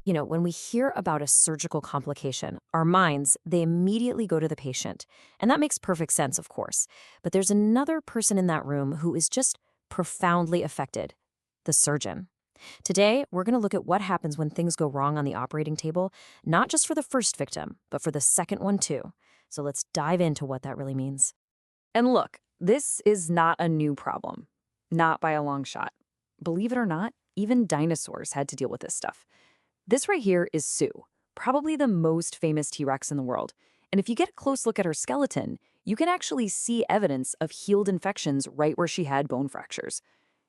When we hear about a surgical complication, our minds, they immediately go to the patient. And that makes perfect sense, of course. But there's another person in that room who is just profoundly affected: the surgeon. Today, we're going to look at what happens when things go wrong on the operating table, not just for the first victim, but for the second one too. So let's dive into what that really means. And look, this is not a new problem. Not by a long shot. Believe it or not, even dinosaurs had to deal with this stuff. This right here is Sue, probably the most famous T-Rex in the world. And if you get a close look at her skeleton, you can actually see evidence of healed infections right where she had bone fractures.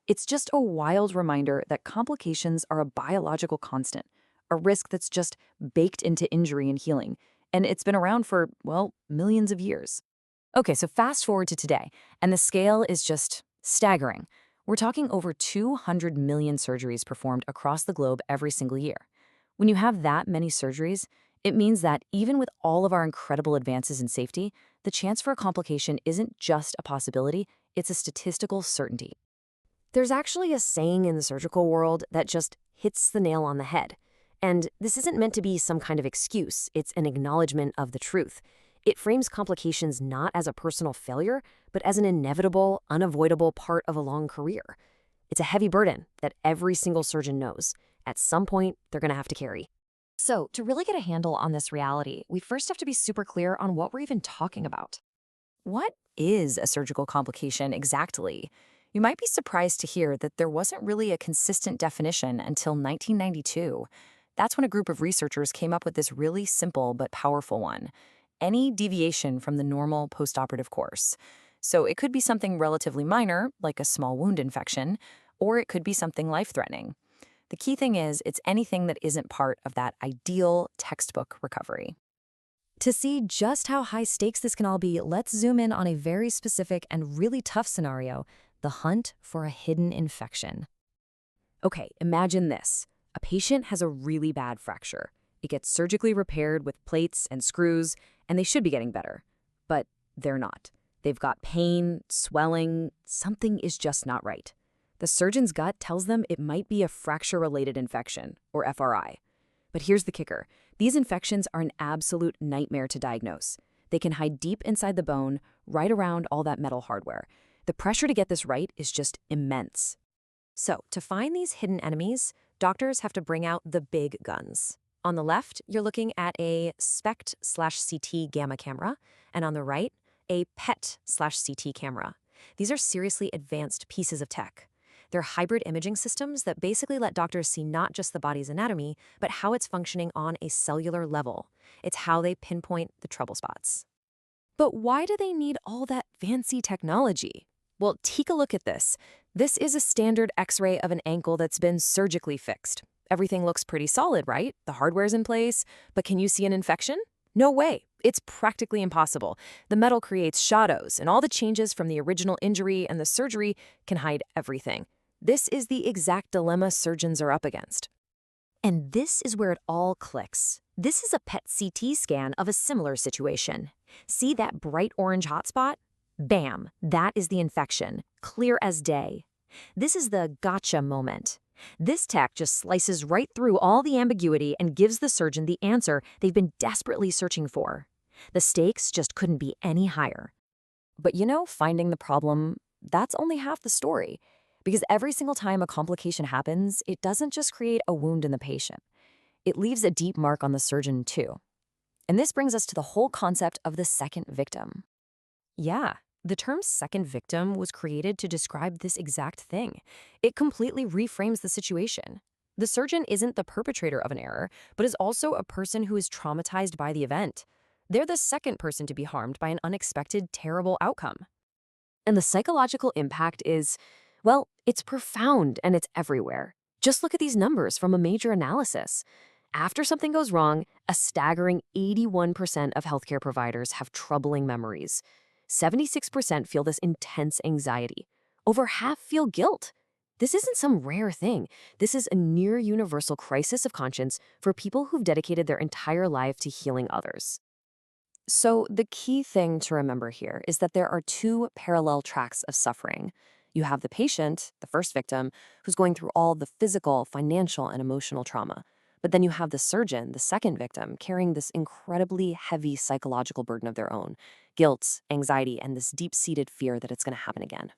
It's just a wild reminder that complications are a biological constant, a risk that's just baked into injury and healing. And it's been around for, well, millions of years. Okay, so fast forward to today, and the scale is just staggering. We're talking over 200 million surgeries performed across the globe every single year. When you have that many surgeries, it means that even with all of our incredible advances in safety, the chance for a complication isn't just a possibility, it's a statistical certainty. There's actually a saying in the surgical world that just hits the nail on the head. And this isn't meant to be some kind of excuse, it's an acknowledgement of the truth. It frames complications not as a personal failure, but as an inevitable, unavoidable part of a long career. It's a heavy burden that every single surgeon knows. At some point, they're going to have to carry. So, to really get a handle on this reality, we first have to be super clear on what we're even talking about. What is a surgical complication exactly? You might be surprised to hear that there wasn't really a consistent definition until 1992. That's when a group of researchers came up with this really simple but powerful one: any deviation from the normal postoperative course. So it could be something relatively minor, like a small wound infection, or it could be something life-threatening. The key thing is, it's anything that isn't part of that ideal textbook recovery. To see just how high stakes this can all be, let's zoom in on a very specific and really tough scenario: the hunt for a hidden infection. Okay, imagine this. A patient has a really bad fracture. It gets surgically repaired with plates and screws, and they should be getting better. But they're not. They've got pain, swelling, something is just not right. The surgeon's gut tells them it might be a fracture-related infection, or FRI. But here's the kicker. These infections are an absolute nightmare to diagnose. They can hide deep inside the bone, right around all that metal hardware. The pressure to get this right is just immense. So, to find these hidden enemies, doctors have to bring out the big guns. On the left, you're looking at a SPECT/CT gamma camera, and on the right, a PET/CT camera. These are seriously advanced pieces of tech. They're hybrid imaging systems that basically let doctors see not just the body's anatomy, but how it's functioning on a cellular level. It's how they pinpoint the trouble spots. But why do they need all that fancy technology? Well, take a look at this. This is a standard X-ray of an ankle that's been surgically fixed. Everything looks pretty solid, right? The hardware's in place, but can you see an infection? No way. It's practically impossible. The metal creates shadows, and all the changes from the original injury and the surgery can hide everything. This is the exact dilemma surgeons are up against. And this is where it all clicks. This is a PET-CT scan of a similar situation. See that bright orange hotspot? Bam, that is the infection, clear as day. This is the gotcha moment. This tech just slices right through all the ambiguity and gives the surgeon the answer they've been desperately searching for. The stakes just couldn't be any higher. But finding the problem, that's only half the story. Because every single time a complication happens, it doesn't just create a wound in the patient. It leaves a deep mark on the surgeon too. And this brings us to the whole concept of the second victim. Yeah, the term second victim was created to describe this exact thing. It completely reframes the situation. The surgeon isn't the perpetrator of an error, but is also a person who is traumatized by the event. They're the second person to be harmed by an unexpected, terrible outcome. And the psychological impact is, well, it's profound and it's everywhere. Just look at these numbers from a major analysis. After something goes wrong, a staggering 81% of healthcare providers have troubling memories. 76% feel this intense anxiety. Over half feel guilt. This isn't some rare thing. This is a near universal crisis of conscience for people who've dedicated their entire life to healing others. So the key thing to remember here is that there are two parallel tracks of suffering. You have the patient, the first victim, who's going through all the physical, financial, and emotional trauma. But then you have the surgeon, the second victim, carrying this incredibly heavy psychological burden of their own: guilt, anxiety, and this deep-seated fear that it's going to happen again.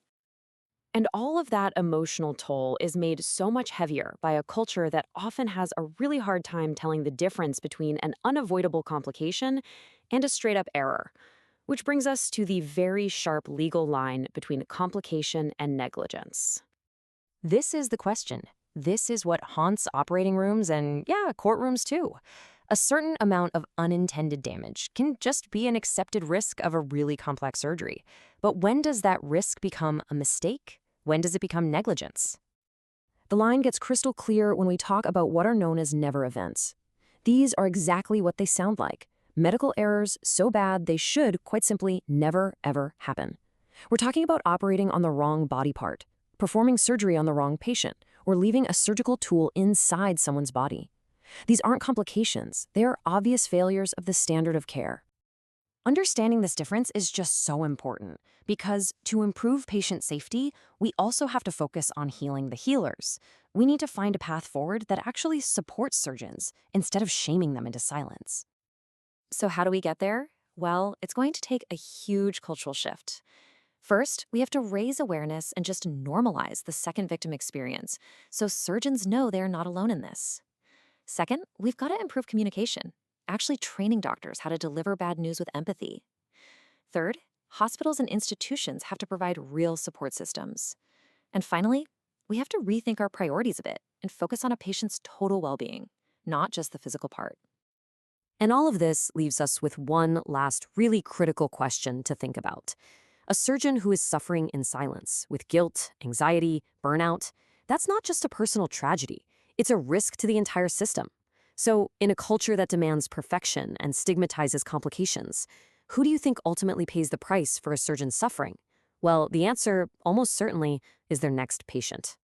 And all of that emotional toll is made so much heavier by a culture that often has a really hard time telling the difference between an unavoidable complication and a straight up error. Which brings us to the very sharp legal line between complication and negligence. This is the question. This is what haunts operating rooms and, yeah, courtrooms too. A certain amount of unintended damage can just be an accepted risk of a really complex surgery. But when does that risk become a mistake? When does it become negligence? The line gets crystal clear when we talk about what are known as never events. These are exactly what they sound like: medical errors so bad they should, quite simply, never, ever happen. We're talking about operating on the wrong body part, performing surgery on the wrong patient, or leaving a surgical tool inside someone's body. These aren't complications, they are obvious failures of the standard of care. Understanding this difference is just so important because to improve patient safety, we also have to focus on healing the healers. We need to find a path forward that actually supports surgeons instead of shaming them into silence. So how do we get there? Well, it's going to take a huge cultural shift. First, we have to raise awareness and just normalize the second victim experience so surgeons know they're not alone in this. Second, we've got to improve communication, actually training doctors how to deliver bad news with empathy. Third, hospitals and institutions have to provide real support systems. And finally, we have to rethink our priorities a bit and focus on a patient's total well-being, not just the physical part. And all of this leaves us with one last really critical question to think about. A surgeon who is suffering in silence with guilt, anxiety, burnout, that's not just a personal tragedy. It's a risk to the entire system. So, in a culture that demands perfection and stigmatizes complications, who do you think ultimately pays the price for a surgeon's suffering? Well, the answer, almost certainly, is their next patient.